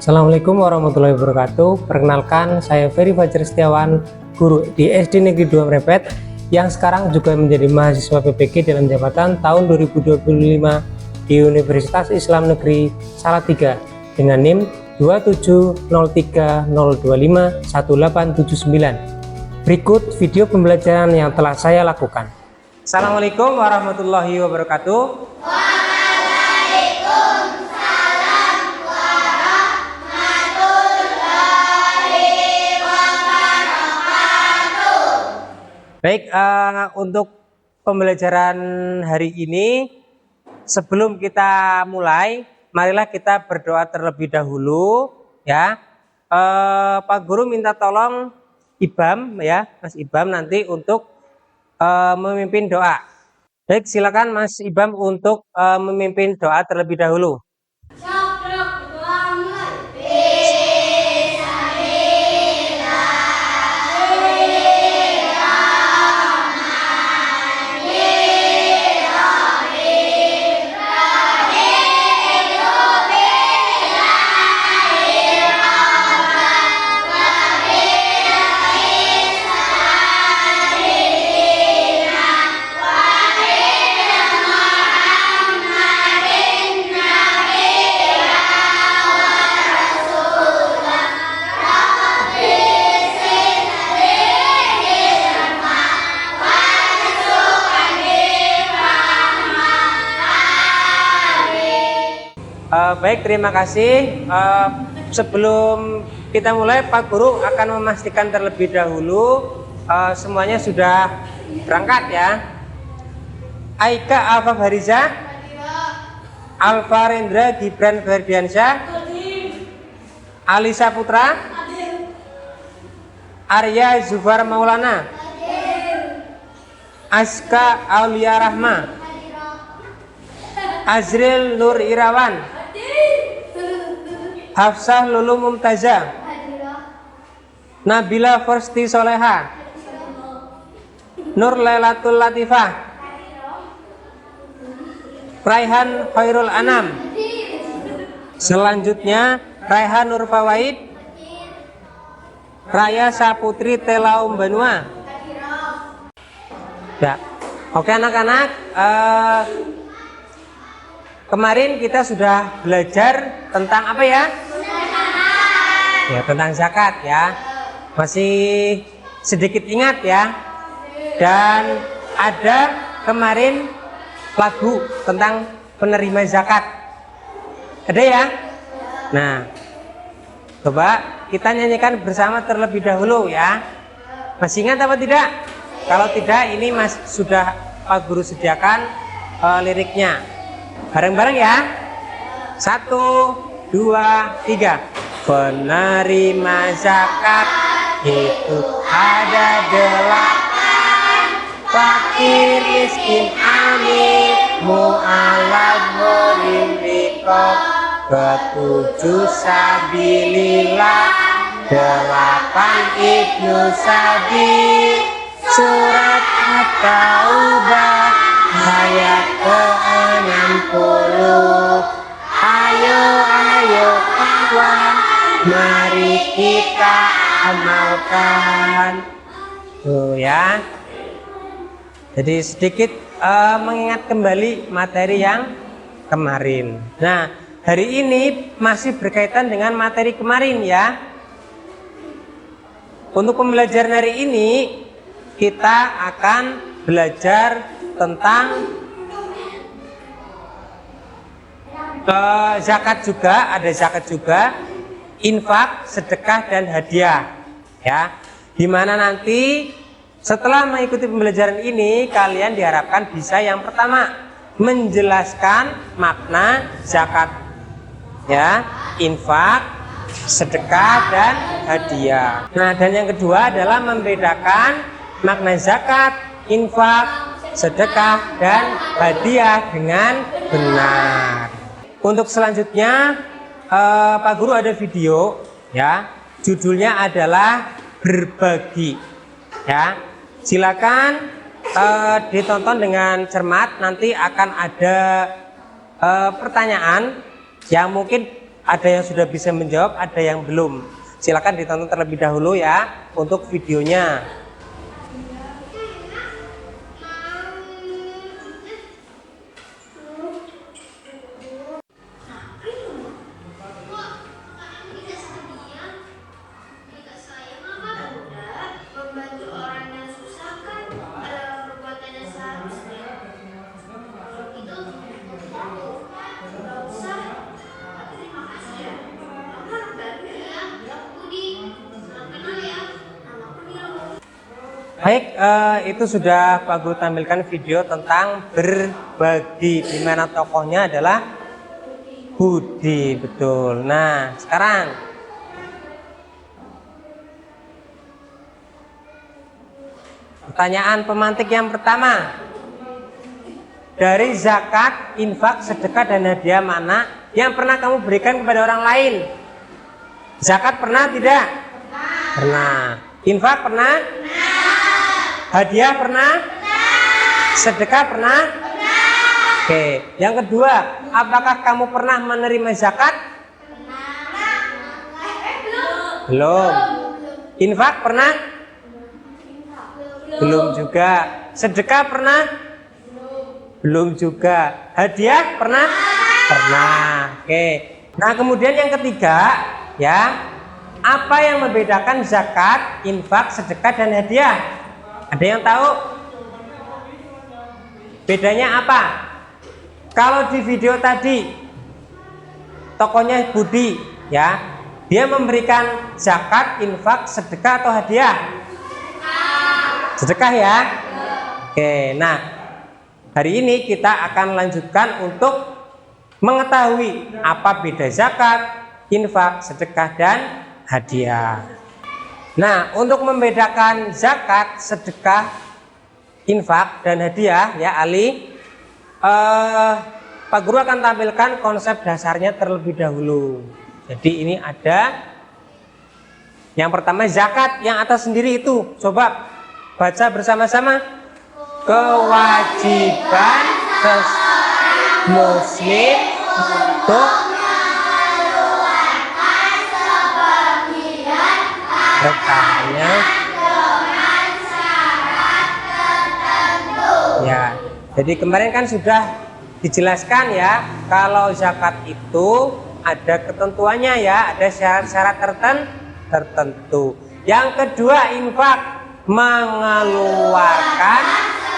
Assalamualaikum warahmatullahi wabarakatuh. Perkenalkan, saya Ferry Fajar Setiawan, guru di SD Negeri 2 Mrepet, yang sekarang juga menjadi mahasiswa PPG dalam jabatan tahun 2025 di Universitas Islam Negeri Salatiga dengan NIM 27030251879. Berikut video pembelajaran yang telah saya lakukan. Assalamualaikum warahmatullahi wabarakatuh. Baik, untuk pembelajaran hari ini, sebelum kita mulai, marilah kita berdoa terlebih dahulu, ya. Pak Guru minta tolong Ibam, ya, Mas Ibam nanti untuk memimpin doa. Baik, silakan Mas Ibam untuk memimpin doa terlebih dahulu. Baik, terima kasih. Sebelum kita mulai, Pak Guru akan memastikan terlebih dahulu semuanya sudah berangkat, ya. Aika Alfa Fariza, Alfa Rendra Gibran Ferdiansyah, Alisa Putra, Arya Zufar Maulana, Aska Aulia Rahma, Azril Nur Irawan, Hafsah Lulu Mumtazah, Nabila Forsti Soleha, Nur Lailatul Latifah, Raihan Khairul Anam. Selanjutnya Raihan Nur Fawaid, Raya Saputri Telaum Banua. Ya. Oke anak-anak, kemarin kita sudah belajar tentang apa ya? Ya, tentang zakat, ya. Masih sedikit ingat, ya. Dan ada kemarin lagu tentang penerima zakat. Ada ya? Nah, coba kita nyanyikan bersama terlebih dahulu, ya. Masih ingat apa tidak? Kalau tidak, ini sudah Pak Guru sediakan liriknya. Bareng-bareng ya. 1, 2, 3. Penerima zakat itu ada 8, fakir, miskin, amil, mu'alaf, gharim, riqab, ketujuh sabilillah, 8 Ibnu Sabil. Surat At-Taubah ayat ke-60. Ayo kawan, mari kita amalkan. Tuh ya. Jadi sedikit mengingat kembali materi yang kemarin. Nah, hari ini masih berkaitan dengan materi kemarin, ya. Untuk pembelajaran hari ini kita akan belajar tentang zakat juga, ada zakat juga, infak, sedekah, dan hadiah, ya. Dimana nanti setelah mengikuti pembelajaran ini, kalian diharapkan bisa yang pertama menjelaskan makna zakat, ya, infak, sedekah, dan hadiah. Nah, dan yang kedua adalah membedakan makna zakat, infak, sedekah, dan hadiah dengan benar. Untuk selanjutnya, Pak Guru ada video, ya, judulnya adalah berbagi, ya. Silakan ditonton dengan cermat. Nanti akan ada pertanyaan yang mungkin Ada yang sudah bisa menjawab, ada yang belum. Silakan ditonton terlebih dahulu ya untuk videonya. Baik, itu sudah Pak Guru tampilkan video tentang berbagi, di mana tokohnya adalah Budi, betul. Nah, sekarang pertanyaan pemantik yang pertama. Dari zakat, infak, sedekah, dan hadiah mana yang pernah kamu berikan kepada orang lain? Zakat pernah tidak? Pernah. Infak pernah? Hadiah pernah? Sedekah pernah? Oke. Yang kedua, apakah kamu pernah menerima zakat? Belum. Infak pernah? Belum juga. Sedekah pernah? Belum juga. Hadiah pernah? Pernah. Oke. Nah, kemudian yang ketiga, ya, apa yang membedakan zakat, infak, sedekah, dan hadiah? Ada yang tahu? Bedanya apa? Kalau di video tadi tokohnya Budi, ya, dia memberikan zakat, infak, sedekah atau hadiah? Sedekah ya. Oke, nah hari ini kita akan lanjutkan untuk mengetahui apa beda zakat, infak, sedekah, dan hadiah. Nah, untuk membedakan zakat, sedekah, infak, dan hadiah, ya Ali, Pak Guru akan tampilkan konsep dasarnya terlebih dahulu. Jadi ini ada yang pertama zakat, yang atas sendiri itu. Coba baca bersama-sama. Kewajiban muslim untuk bertanya ya. Jadi kemarin kan sudah dijelaskan ya, kalau zakat itu ada ketentuannya ya, ada syarat-syarat tertentu. Yang kedua, infak, mengeluarkan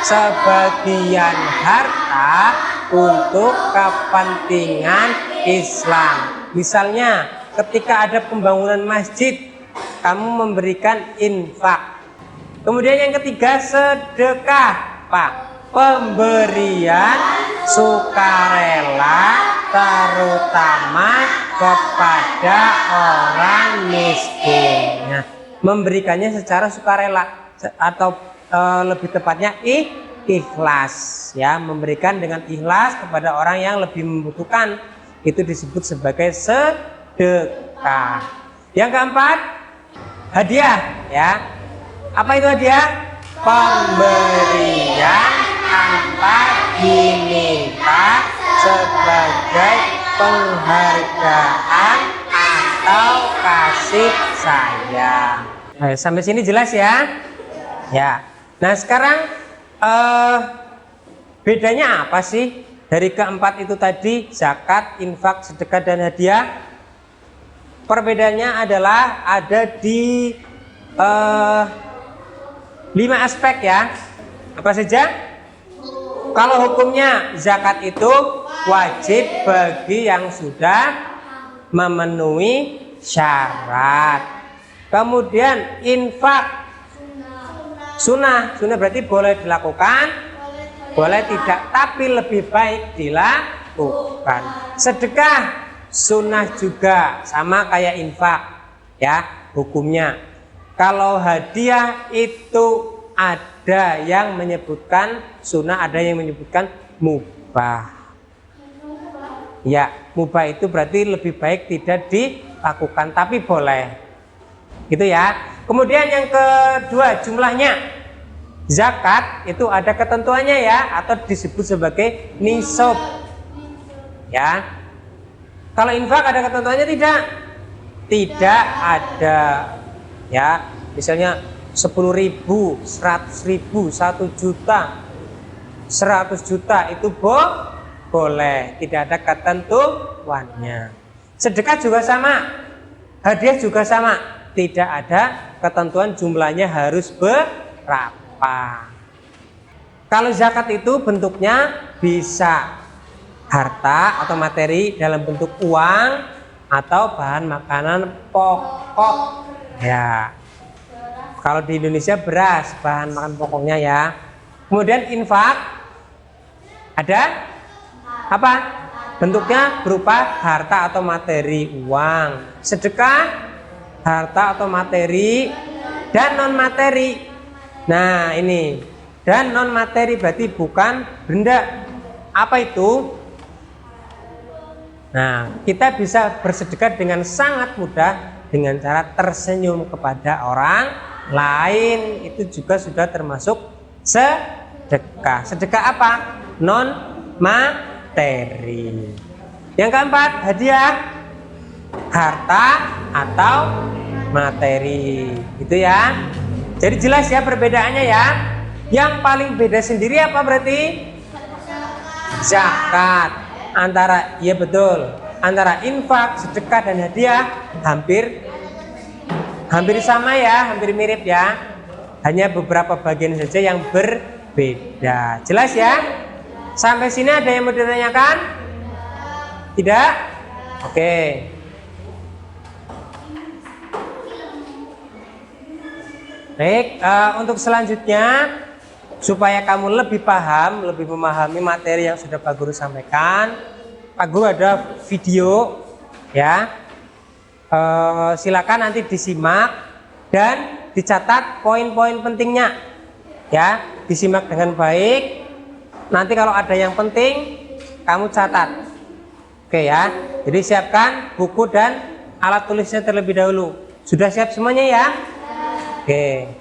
sebagian harta untuk kepentingan Islam. Misalnya ketika ada pembangunan masjid, kamu memberikan infak. Kemudian yang ketiga, sedekah, Pak, pemberian sukarela terutama kepada orang miskin. Nah, memberikannya secara sukarela atau lebih tepatnya ikhlas, ya, memberikan dengan ikhlas kepada orang yang lebih membutuhkan, itu disebut sebagai sedekah. Yang keempat, hadiah, ya. Apa itu hadiah? Pemberian tanpa diminta sebagai penghargaan atau kasih sayang. Nah, sampai sini jelas ya? Ya. Nah, sekarang bedanya apa sih dari keempat itu tadi, zakat, infak, sedekah, dan hadiah? Perbedaannya adalah ada di 5 aspek ya. Apa saja? Kalau hukumnya, zakat itu wajib bagi yang sudah memenuhi syarat. Kemudian infak sunnah. Sunnah berarti boleh dilakukan, boleh tidak, tapi lebih baik dilakukan. Sedekah sunnah juga, sama kayak infak ya hukumnya. Kalau hadiah itu ada yang menyebutkan sunnah, ada yang menyebutkan mubah. Ya, mubah itu berarti lebih baik tidak dilakukan, tapi boleh. Gitu ya. Kemudian yang kedua, jumlahnya. Zakat itu ada ketentuannya ya, atau disebut sebagai nisab. Ya. Kalau infak ada ketentuannya tidak? Tidak ada. Ya, misalnya 10.000, 100.000, 1 juta, 100 juta itu boleh, tidak ada ketentuannya. Sedekah juga sama, hadiah juga sama, tidak ada ketentuan jumlahnya harus berapa. Kalau zakat itu bentuknya bisa harta atau materi dalam bentuk uang atau bahan makanan pokok. Ya. Kalau di Indonesia beras, bahan makan pokoknya ya. Kemudian infak ada apa? Bentuknya berupa harta atau materi uang. Sedekah harta atau materi dan non materi. Nah, ini dan non materi berarti bukan benda. Apa itu? Nah, kita bisa bersedekah dengan sangat mudah dengan cara tersenyum kepada orang lain. Itu juga sudah termasuk sedekah. Sedekah apa? Non materi. Yang keempat, hadiah harta atau materi. Itu ya. Jadi jelas ya perbedaannya ya. Yang paling beda sendiri apa berarti? Zakat. Iya betul, antara infak, sedekah dan hadiah hampir sama ya, hampir mirip ya. Hanya beberapa bagian saja yang berbeda. Jelas ya? Sampai sini ada yang mau ditanyakan? Tidak? Oke. Baik, untuk selanjutnya supaya kamu lebih paham, lebih memahami materi yang sudah Pak Guru sampaikan, Pak Guru ada video ya. Silakan nanti disimak dan dicatat poin-poin pentingnya ya, disimak dengan baik. Nanti kalau ada yang penting kamu catat. Oke ya. Jadi siapkan buku dan alat tulisnya terlebih dahulu. Sudah siap semuanya ya? Oke.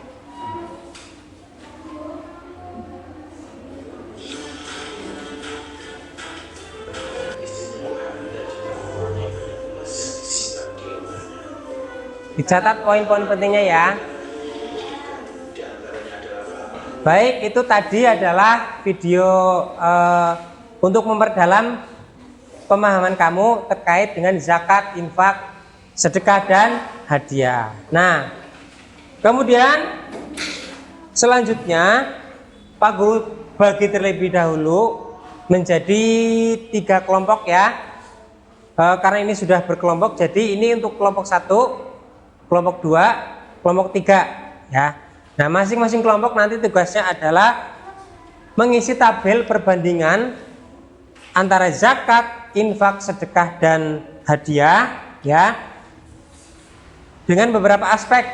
Dicatat poin-poin pentingnya ya. Baik, itu tadi adalah video untuk memperdalam pemahaman kamu terkait dengan zakat, infak, sedekah dan hadiah. Nah, kemudian selanjutnya Pak Guru bagi terlebih dahulu menjadi 3 kelompok ya. Karena ini sudah berkelompok, jadi ini untuk kelompok 1, kelompok 2, kelompok 3 ya. Nah, masing-masing kelompok nanti tugasnya adalah mengisi tabel perbandingan antara zakat, infak, sedekah dan hadiah ya. Dengan beberapa aspek,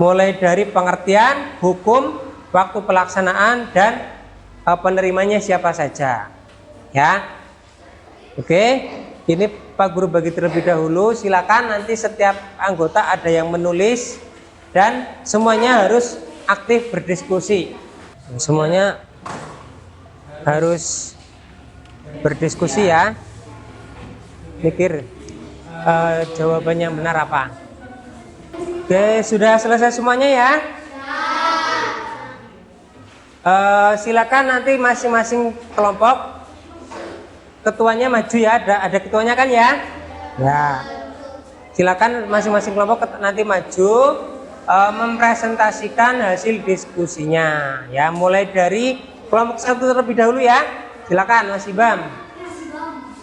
mulai dari pengertian, hukum, waktu pelaksanaan dan penerimanya siapa saja. Ya. Oke. Ini Pak Guru bagi terlebih dahulu, silakan nanti setiap anggota ada yang menulis dan semuanya harus aktif berdiskusi. Semuanya harus berdiskusi ya. Mikir jawabannya benar apa. Oke, sudah selesai semuanya ya? Silakan nanti masing-masing kelompok ketuanya maju ya, ada ketuanya kan ya? Ya. Silakan masing-masing kelompok nanti maju mempresentasikan hasil diskusinya ya, mulai dari kelompok 1 terlebih dahulu ya. Silakan Mas Ibam.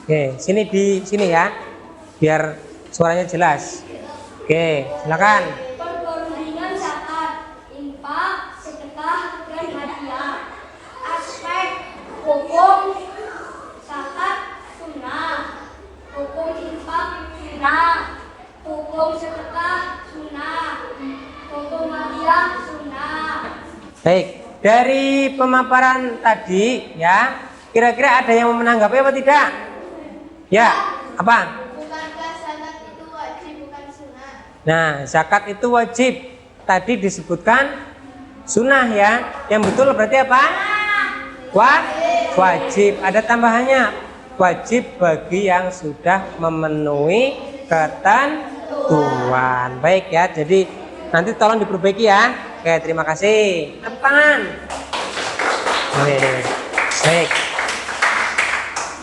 Oke, di sini ya. Biar suaranya jelas. Oke, silakan. Perbandingan zakat, infak, sedekah dan hadiah. Aspek hukum zakat sunnah, hukum infak sunnah, hukum sedekah sunnah, hukum hadiah sunnah. Baik, dari pemaparan tadi ya, kira-kira ada yang mau menanggapi apa tidak? Ya, apa? Bukankah zakat itu wajib bukan sunnah? Nah, zakat itu wajib. Tadi disebutkan sunnah ya. Yang betul berarti apa? Wajib. Ada tambahannya. wajib bagi yang sudah memenuhi ketentuan. Baik ya, jadi nanti tolong diperbaiki ya. Oke, terima kasih. Tepuk tangan. Baik.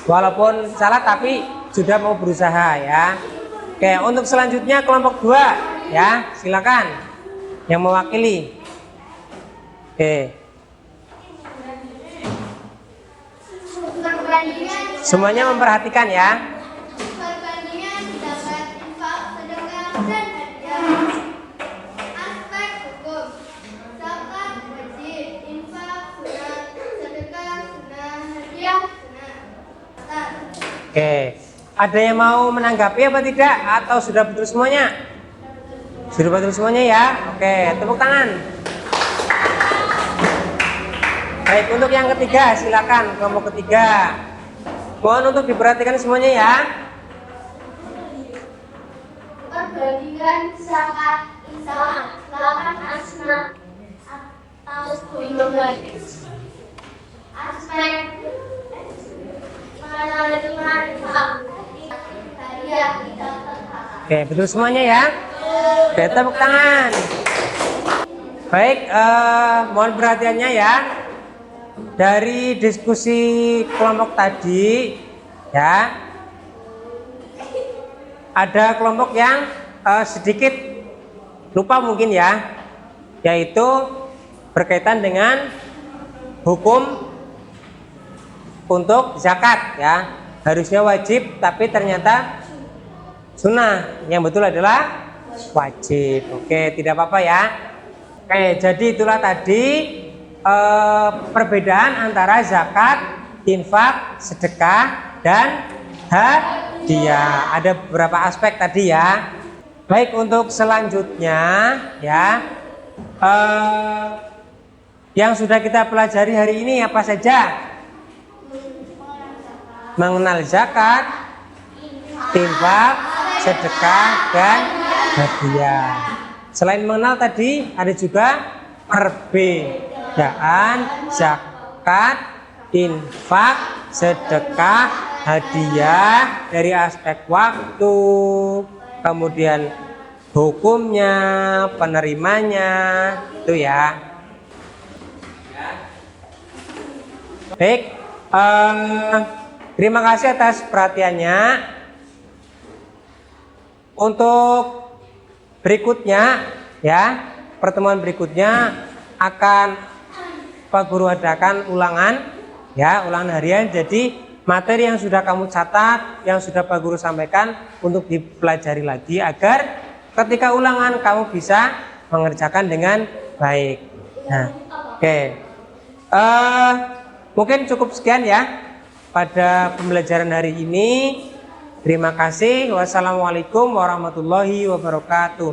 Walaupun salah tapi sudah mau berusaha ya. Oke, untuk selanjutnya kelompok 2 ya, silakan yang mewakili. Oke. Semuanya memperhatikan ya. Perbandingan zakat, infak, sedekah, dan hadiah. Aspek hukum. Zakat wajib, infak sunat, sedekah sunat, hadiah sunat. Oke. Ada yang mau menanggapi apa tidak? Atau sudah betul semuanya? Sudah betul semuanya ya? Oke, tepuk tangan. Baik, untuk yang ketiga silakan kelompok ketiga. Mohon untuk diperhatikan semuanya ya. Perbandingan zakat, infak, lawan asma atau golongan. Aspek penerima infak, hadiah tidak terhalang. Oke, betul semuanya ya. Oke, tepuk tangan. Baik, mohon perhatiannya ya. Dari diskusi kelompok tadi ya, ada kelompok yang sedikit lupa mungkin ya, yaitu berkaitan dengan hukum untuk zakat ya. Harusnya wajib tapi ternyata sunnah. Yang betul adalah wajib. Oke, tidak apa-apa ya. Oke, jadi itulah tadi perbedaan antara zakat, infak, sedekah, dan hadiah. Ada beberapa aspek tadi ya. Baik, untuk selanjutnya ya, yang sudah kita pelajari hari ini apa saja? Mengenal zakat, infak, sedekah, dan hadiah. Selain mengenal tadi, ada juga perbedaan zakat, infak, sedekah, hadiah dari aspek waktu, kemudian hukumnya, penerimanya, itu ya. Baik, terima kasih atas perhatiannya. Untuk berikutnya ya, pertemuan berikutnya akan Pak Guru adakan ulangan ya, ulangan harian. Jadi materi yang sudah kamu catat, yang sudah Pak Guru sampaikan untuk dipelajari lagi agar ketika ulangan kamu bisa mengerjakan dengan baik. Nah, oke. Mungkin cukup sekian ya pada pembelajaran hari ini. Terima kasih. Wassalamualaikum warahmatullahi wabarakatuh.